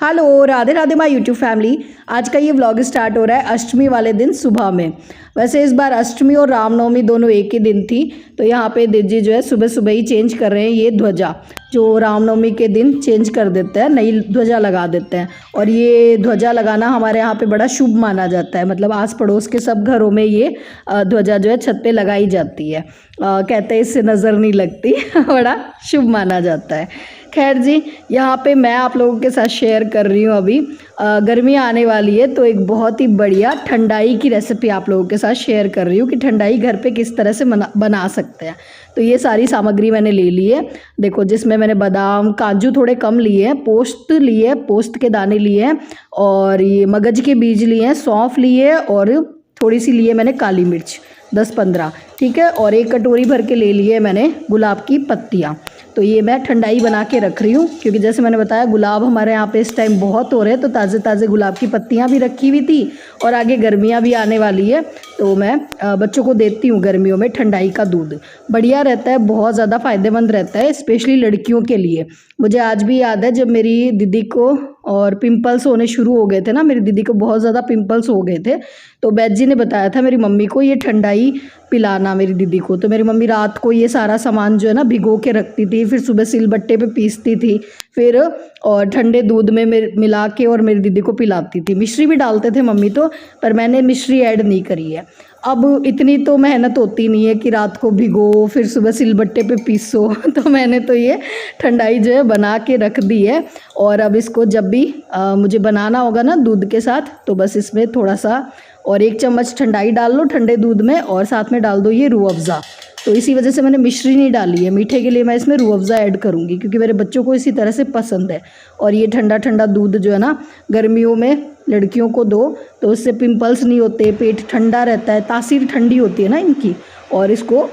Hello Radhe Radhe my YouTube family. आज का ये व्लॉग स्टार्ट हो रहा है अष्टमी वाले दिन सुबह में। वैसे इस बार अष्टमी और रामनवमी दोनों एक ही दिन थी, तो यहाँ पे दीदी जो है सुबह सुबह ही चेंज कर रहे हैं ये ध्वजा, जो रामनवमी के दिन चेंज कर देते हैं, नई ध्वजा लगा देते हैं। और ये ध्वजा लगाना हमारे यहाँ पे बड़ा शुभ माना जाता है, मतलब आस पड़ोस के सब घरों में ये ध्वजा जो है छत पे लगाई जाती है। कहते हैं इससे नज़र नहीं लगती बड़ा शुभ माना जाता है। खैर जी, यहाँ पे मैं आप लोगों के साथ शेयर कर रही हूँ अभी गर्मी आने वाली है, तो एक बहुत ही बढ़िया ठंडाई की रेसिपी आप लोगों के साथ शेयर कर रही हूँ कि ठंडाई घर पे किस तरह से बना सकते हैं। तो ये सारी सामग्री मैंने ले ली है। देखो, जिसमें मैंने बादाम काजू थोड़े कम लिए हैं, पोस्त के दाने लिए हैं, और ये मगज के बीज लिए हैं, सौंफ लिए और थोड़ी सी लिए मैंने काली मिर्च 10-15, ठीक है। और एक कटोरी भर के ले लिए मैंने गुलाब की पत्तियाँ। तो ये मैं ठंडाई बना के रख रही हूँ, क्योंकि जैसे मैंने बताया गुलाब हमारे यहाँ पे इस टाइम बहुत हो रहे हैं, तो ताज़े ताज़े गुलाब की पत्तियाँ भी रखी हुई थी, और आगे गर्मियाँ भी आने वाली है, तो मैं बच्चों को देती हूँ गर्मियों में ठंडाई का दूध। बढ़िया रहता है, बहुत ज़्यादा फ़ायदेमंद रहता है, स्पेशली लड़कियों के लिए। मुझे आज भी याद है जब मेरी दीदी को और पिंपल्स होने शुरू हो गए थे ना, मेरी दीदी को बहुत ज़्यादा पिंपल्स हो गए थे, तो बैद जी ने बताया था मेरी मम्मी को ये ठंडाई पिलाना मेरी दीदी को। तो मेरी मम्मी रात को ये सारा सामान जो है ना भिगो के रखती थी, फिर सुबह सिलबट्टे पे पीसती थी, फिर और ठंडे दूध में मिला के और मेरी दीदी को पिलाती थी। मिश्री भी डालते थे मम्मी तो, पर मैंने मिश्री ऐड नहीं करी है। अब इतनी तो मेहनत होती नहीं है कि रात को भिगो फिर सुबह सिलबट्टे पे पीसो तो मैंने तो ये ठंडाई जो है बना के रख दी है। और अब इसको जब भी मुझे बनाना होगा ना दूध के साथ, तो बस इसमें थोड़ा सा और 1 चम्मच ठंडाई डाल लो ठंडे दूध में, और साथ में डाल दो ये रूह अफ़ज़ा। तो इसी वजह से मैंने मिश्री नहीं डाली है, मीठे के लिए मैं इसमें रूह अफ़ज़ा ऐड करूँगी, क्योंकि मेरे बच्चों को इसी तरह से पसंद है। और ये ठंडा ठंडा दूध जो है ना गर्मियों में लड़कियों को दो, तो उससे पिंपल्स नहीं होते, पेट ठंडा रहता है, तासीर ठंडी होती है ना इनकी। और इसको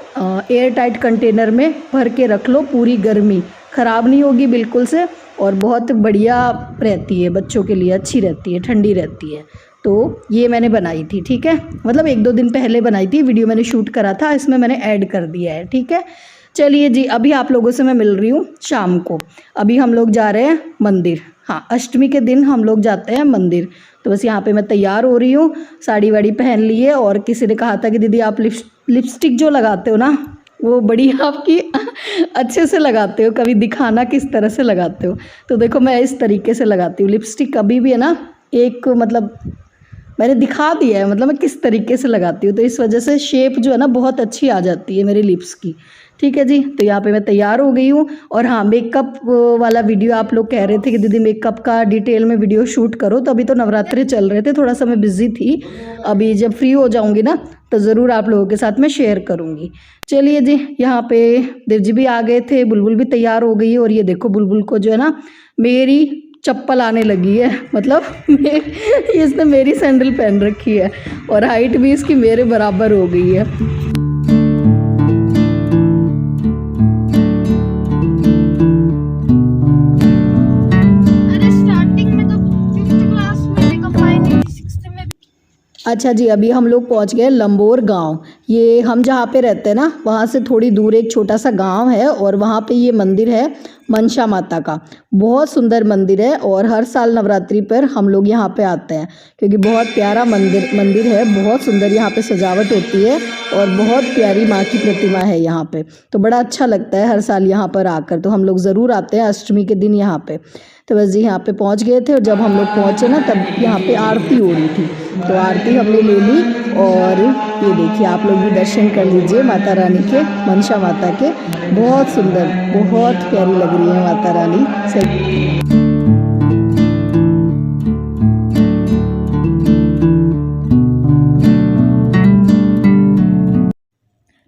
एयर टाइट कंटेनर में भर के रख लो, पूरी गर्मी ख़राब नहीं होगी बिल्कुल से, और बहुत बढ़िया रहती है बच्चों के लिए, अच्छी रहती है, ठंडी रहती है। तो ये मैंने बनाई थी, ठीक है, मतलब 1-2 दिन पहले बनाई थी, वीडियो मैंने शूट करा था, इसमें मैंने ऐड कर दिया है, ठीक है। चलिए जी, अभी आप लोगों से मैं मिल रही हूँ शाम को। अभी हम लोग जा रहे हैं मंदिर, हाँ अष्टमी के दिन हम लोग जाते हैं मंदिर। तो बस यहाँ पे मैं तैयार हो रही हूँ, साड़ी वाड़ी पहन ली है। और किसी ने कहा था कि दीदी आप लिपस्टिक जो लगाते हो ना, वो बड़ी आपकी अच्छे से लगाते हो, कभी दिखाना किस तरह से लगाते हो। तो देखो मैं इस तरीके से लगाती हूँ लिपस्टिक, कभी भी है ना, एक मतलब मैंने दिखा दिया है, मतलब मैं किस तरीके से लगाती हूँ, तो इस वजह से शेप जो है ना बहुत अच्छी आ जाती है मेरे लिप्स की, ठीक है जी। तो यहाँ पे मैं तैयार हो गई हूँ। और हाँ, मेकअप वाला वीडियो आप लोग कह रहे थे कि दीदी मेकअप का डिटेल में वीडियो शूट करो, तो अभी तो नवरात्रि चल रहे थे, थोड़ा सा मैं बिज़ी थी। अभी जब फ्री हो जाऊँगी ना, तो ज़रूर आप लोगों के साथ मैं शेयर करूँगी। चलिए जी, यहाँ पे देव जी भी आ गए थे, बुलबुल भी तैयार हो गई है। और ये देखो बुलबुल को जो है ना मेरी चप्पल आने लगी है, मतलब इसने मेरी सैंडल पहन रखी है, और हाइट भी इसकी मेरे बराबर हो गई है। अच्छा जी, अभी हम लोग पहुंच गए लंबोर गांव। ये हम जहाँ पे रहते हैं ना, वहाँ से थोड़ी दूर एक छोटा सा गांव है, और वहाँ पे ये मंदिर है मनसा माता का। बहुत सुंदर मंदिर है, और हर साल नवरात्रि पर हम लोग यहाँ पे आते हैं, क्योंकि बहुत प्यारा मंदिर है, बहुत सुंदर यहाँ पे सजावट होती है, और बहुत प्यारी माँ की प्रतिमा है यहाँ पे। तो बड़ा अच्छा लगता है हर साल यहाँ पर आकर, तो हम लोग ज़रूर आते हैं अष्टमी के दिन यहाँ पे। तो बस जी यहाँ पे पहुँच गए थे, और जब हम लोग पहुँचे ना, तब यहाँ पे आरती हो रही थी, तो आरती हमने ले ली। और ये देखिए, आप लोग भी दर्शन कर लीजिए माता रानी के, मनसा माता के। बहुत सुंदर, बहुत प्यारी लग रही है माता रानी सही।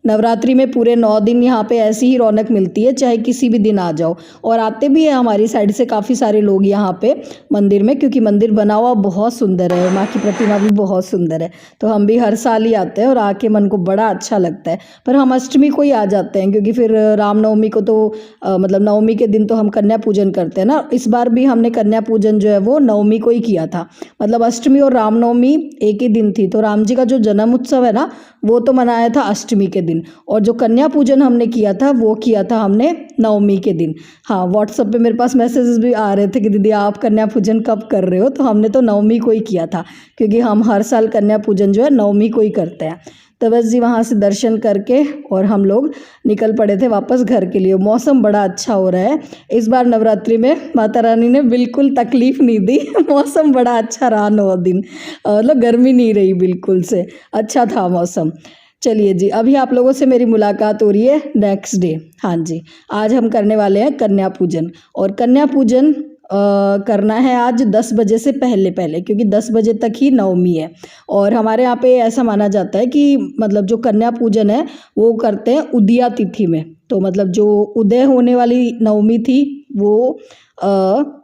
नवरात्रि में पूरे 9 दिन यहाँ पे ऐसी ही रौनक मिलती है, चाहे किसी भी दिन आ जाओ। और आते भी हैं हमारी साइड से काफ़ी सारे लोग यहाँ पे मंदिर में, क्योंकि मंदिर बना हुआ बहुत सुंदर है, माँ की प्रतिमा भी बहुत सुंदर है। तो हम भी हर साल ही आते हैं, और आके मन को बड़ा अच्छा लगता है। पर हम अष्टमी को ही आ जाते हैं, क्योंकि फिर रामनवमी को तो मतलब नवमी के दिन तो हम कन्या पूजन करते हैं ना। इस बार भी हमने कन्या पूजन जो है वो नवमी को ही किया था, मतलब अष्टमी और रामनवमी एक ही दिन थी। तो राम जी का जो जन्म उत्सव है ना, वो तो मनाया था अष्टमी के दिन। दिन, और जो कन्या पूजन हमने किया था वो किया था हमने नवमी के दिन। हाँ, व्हाट्सएप पे मेरे पास मैसेजेस भी आ रहे थे कि दीदी आप कन्या पूजन कब कर रहे हो, तो हमने तो नवमी को ही किया था, क्योंकि हम हर साल कन्या पूजन जो है नवमी को ही करते हैं। तो बस जी वहाँ से दर्शन करके और हम लोग निकल पड़े थे वापस घर के लिए। मौसम बड़ा अच्छा हो रहा है इस बार नवरात्रि में, माता रानी ने बिल्कुल तकलीफ़ नहीं दी मौसम बड़ा अच्छा रहा 9 दिन, मतलब गर्मी नहीं रही बिल्कुल से, अच्छा था मौसम। चलिए जी, अभी आप लोगों से मेरी मुलाकात हो रही है नेक्स्ट डे। हाँ जी, आज हम करने वाले हैं कन्या पूजन, और कन्या पूजन करना है आज 10 बजे से पहले पहले, क्योंकि 10 बजे तक ही नवमी है। और हमारे यहाँ पे ऐसा माना जाता है कि मतलब जो कन्या पूजन है वो करते हैं उदया तिथि में, तो मतलब जो उदय होने वाली नवमी थी वो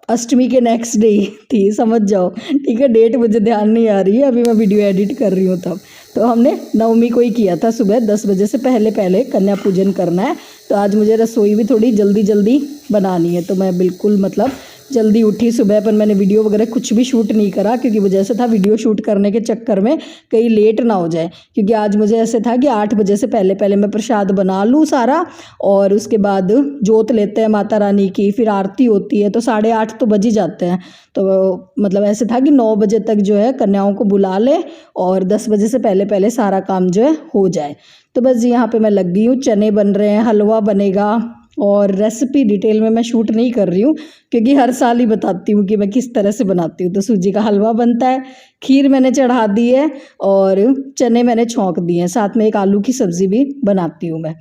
अष्टमी के नेक्स्ट डे थी, समझ जाओ। ठीक है, डेट मुझे ध्यान नहीं आ रही है, अभी मैं वीडियो एडिट कर रही हूँ तब। तो हमने नवमी को ही किया था, सुबह 10 बजे से पहले पहले कन्या पूजन करना है। तो आज मुझे रसोई भी थोड़ी जल्दी जल्दी बनानी है, तो मैं बिल्कुल मतलब जल्दी उठी सुबह, पर मैंने वीडियो वगैरह कुछ भी शूट नहीं करा, क्योंकि मुझे ऐसा था वीडियो शूट करने के चक्कर में कहीं लेट ना हो जाए। क्योंकि आज मुझे ऐसे था कि 8 बजे से पहले पहले मैं प्रसाद बना लूँ सारा, और उसके बाद जोत लेते हैं माता रानी की, फिर आरती होती है, तो 8:30 तो बज ही जाते हैं। तो मतलब ऐसे था कि 9 बजे तक जो है कन्याओं को बुला ले और 10 बजे से पहले पहले सारा काम जो है हो जाए। तो बस यहाँ पे मैं लग गई हूँ, चने बन रहे हैं, हलवा बनेगा, और रेसिपी डिटेल में मैं शूट नहीं कर रही हूँ, क्योंकि हर साल ही बताती हूँ कि मैं किस तरह से बनाती हूँ। तो सूजी का हलवा बनता है, खीर मैंने चढ़ा दी है, और चने मैंने छौंक दिए हैं, साथ में एक आलू की सब्ज़ी भी बनाती हूँ मैं।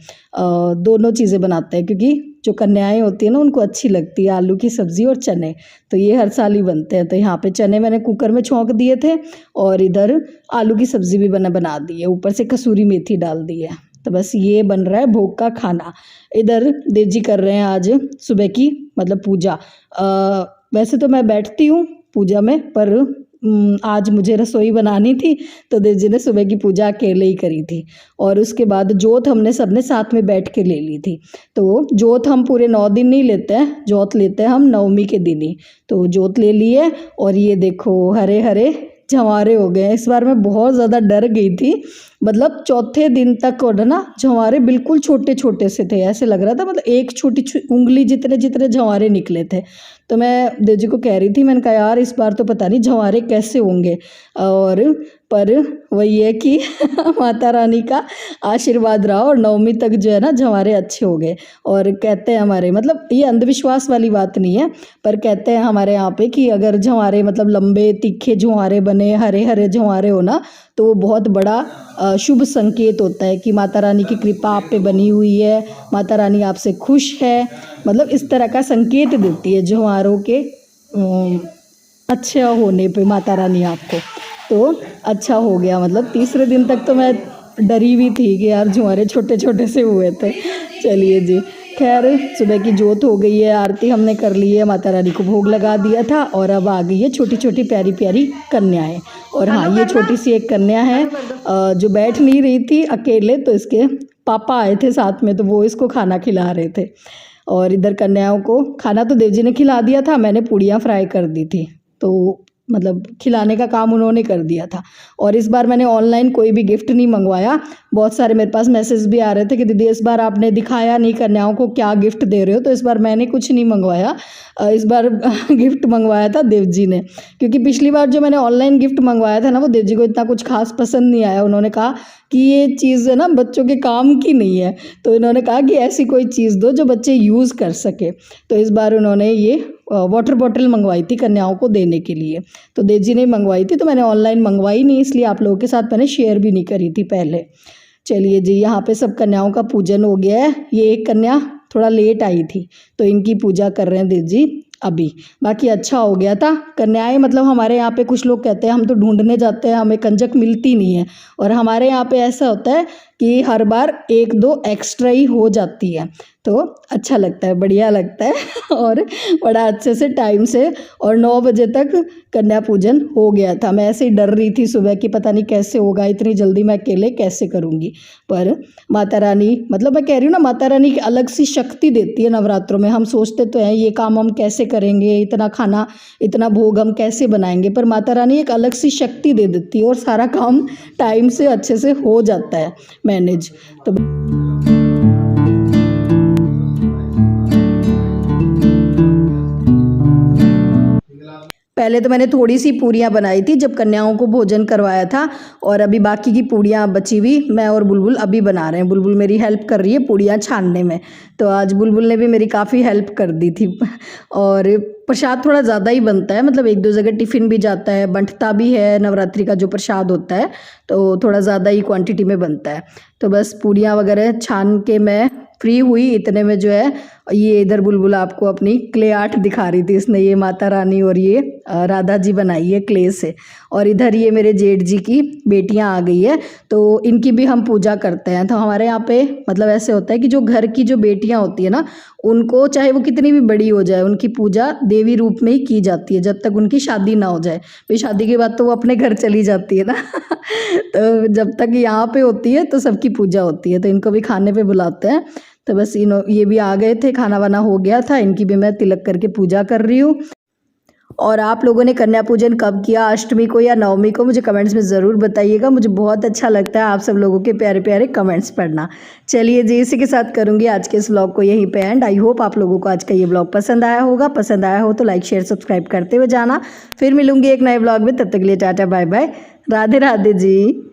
दोनों चीज़ें बनाते हैं, क्योंकि जो कन्याएं होती हैं ना उनको अच्छी लगती है आलू की सब्ज़ी और चने, तो ये हर साल ही बनते हैं। तो यहाँ पे चने मैंने कुकर में छौंक दिए थे, और इधर आलू की सब्ज़ी भी बना दी है, ऊपर से कसूरी मेथी डाल दी है। तो बस ये बन रहा है भोग का खाना। इधर देव जी कर रहे हैं आज सुबह की मतलब पूजा। वैसे तो मैं बैठती हूँ पूजा में, पर आज मुझे रसोई बनानी थी, तो देव जी ने सुबह की पूजा अकेले ही करी थी। और उसके बाद जोत हमने सबने साथ में बैठ के ले ली थी। तो जोत हम पूरे 9 दिन नहीं लेते हैं, जोत लेते हैं हम नवमी के दिन ही। तो जोत ले ली है, और ये देखो हरे हरे जवारे हो गए। इस बार मैं बहुत ज़्यादा डर गई थी, मतलब चौथे दिन तक और ना जवारे बिल्कुल छोटे छोटे से थे, ऐसे लग रहा था मतलब एक छोटी उंगली जितने जितने जवारे निकले थे। तो मैं देव जी को कह रही थी, मैंने कहा यार इस बार तो पता नहीं जवारे कैसे होंगे, और पर वही है कि माता रानी का आशीर्वाद रहा, और नवमी तक जो है ना जवारे अच्छे हो गए। और कहते हैं हमारे, मतलब ये अंधविश्वास वाली बात नहीं है, पर कहते हैं हमारे यहाँ पे कि अगर जवारे मतलब लंबे तीखे जवारे बने, हरे हरे जवारे हो ना, तो वो बहुत बड़ा शुभ संकेत होता है कि माता रानी की कृपा आप पे बनी हुई है, माता रानी आपसे खुश है, मतलब इस तरह का संकेत देती है जवारों के अच्छे होने पे माता रानी आपको। तो अच्छा हो गया, मतलब तीसरे दिन तक तो मैं डरी हुई थी कि यार जुआरे छोटे छोटे से हुए थे। चलिए जी, खैर सुबह की जोत हो गई है, आरती हमने कर ली है, माता रानी को भोग लगा दिया था, और अब आ गई है छोटी छोटी प्यारी प्यारी कन्याएं। और हाँ, ये छोटी सी एक कन्या है जो बैठ नहीं रही थी अकेले, तो इसके पापा आए थे साथ में, तो वो इसको खाना खिला रहे थे। और इधर कन्याओं को खाना तो देव जी ने खिला दिया था, मैंने पूड़ियाँ फ्राई कर दी थी, तो मतलब खिलाने का काम उन्होंने कर दिया था। और इस बार मैंने ऑनलाइन कोई भी गिफ्ट नहीं मंगवाया। बहुत सारे मेरे पास मैसेज भी आ रहे थे कि दीदी इस बार आपने दिखाया नहीं कन्याओं को क्या गिफ्ट दे रहे हो, तो इस बार मैंने कुछ नहीं मंगवाया। इस बार गिफ्ट मंगवाया था देव जी ने, क्योंकि पिछली बार जो मैंने ऑनलाइन गिफ्ट मंगवाया था ना, वो देव जी को इतना कुछ खास पसंद नहीं आया। उन्होंने कहा कि ये चीज़ है ना बच्चों के काम की नहीं है, तो इन्होंने कहा कि ऐसी कोई चीज़ दो जो बच्चे यूज़ कर सके। तो इस बार उन्होंने ये वाटर बॉटल मंगवाई थी कन्याओं को देने के लिए, तो देव जी ने मंगवाई थी, तो मैंने ऑनलाइन मंगवाई नहीं, इसलिए आप लोगों के साथ मैंने शेयर भी नहीं करी थी पहले। चलिए जी, यहाँ पे सब कन्याओं का पूजन हो गया है। ये एक कन्या थोड़ा लेट आई थी, तो इनकी पूजा कर रहे हैं देव जी अभी। बाकी अच्छा हो गया था। कन्याएं मतलब हमारे यहाँ पे कुछ लोग कहते हैं हम तो ढूंढने जाते हैं, हमें कंजक मिलती नहीं है, और हमारे यहाँ पे ऐसा होता है कि हर बार 1-2 एक्स्ट्रा ही हो जाती है, तो अच्छा लगता है, बढ़िया लगता है। और बड़ा अच्छे से टाइम से, और 9 बजे तक कन्या पूजन हो गया था। मैं ऐसे ही डर रही थी सुबह कि पता नहीं कैसे होगा, इतनी जल्दी मैं अकेले कैसे करूँगी। पर माता रानी, मतलब मैं कह रही हूँ ना, माता रानी की अलग सी शक्ति देती है नवरात्रों में। हम सोचते तो हैं ये काम हम कैसे करेंगे, इतना खाना इतना भोग हम कैसे बनाएंगे, पर माता रानी एक अलग सी शक्ति दे देती है और सारा काम टाइम से अच्छे से हो जाता है। मैनेज। तो पहले तो मैंने थोड़ी सी पूरियाँ बनाई थी जब कन्याओं को भोजन करवाया था, और अभी बाकी की पूड़ियाँ बची हुई मैं और बुलबुल अभी बना रहे हैं। बुलबुल मेरी हेल्प कर रही है पूड़ियाँ छानने में, तो आज बुलबुल ने भी मेरी काफ़ी हेल्प कर दी थी। और प्रसाद थोड़ा ज़्यादा ही बनता है, मतलब एक दो जगह टिफ़िन भी जाता है, बंटता भी है, नवरात्रि का जो प्रसाद होता है तो थोड़ा ज़्यादा ही क्वांटिटी में बनता है। तो बस पूड़ियाँ वगैरह छान के मैं फ्री हुई, इतने में जो है ये इधर बुलबुल आपको अपनी क्ले आर्ट दिखा रही थी। इसने ये माता रानी और ये राधा जी बनाई है क्ले से, और इधर ये मेरे जेठ जी की बेटियां आ गई है, तो इनकी भी हम पूजा करते हैं। तो हमारे यहाँ पे मतलब ऐसे होता है कि जो घर की जो बेटियां होती है ना, उनको चाहे वो कितनी भी बड़ी हो जाए, उनकी पूजा देवी रूप में ही की जाती है जब तक उनकी शादी ना हो जाए। भाई शादी के बाद तो वो अपने घर चली जाती है ना। तो जब तक यहाँ पे होती है तो सबकी पूजा होती है, तो इनको भी खाने पे बुलाते हैं। तो बस ये भी आ गए थे, खाना वाना हो गया था, इनकी भी मैं तिलक करके पूजा कर रही हूँ। और आप लोगों ने कन्या पूजन कब किया, अष्टमी को या नवमी को, मुझे कमेंट्स में ज़रूर बताइएगा। मुझे बहुत अच्छा लगता है आप सब लोगों के प्यारे प्यारे कमेंट्स पढ़ना। चलिए जी, इसी के साथ करूँगी आज के इस व्लॉग को यहीं पे एंड। आई होप आप लोगों को आज का ये व्लॉग पसंद आया होगा। पसंद आया हो तो लाइक शेयर सब्सक्राइब करते हुए जाना। फिर मिलूंगी एक नए व्लॉग में, तब तक के लिए tata bye bye, Radhe Radhe जी।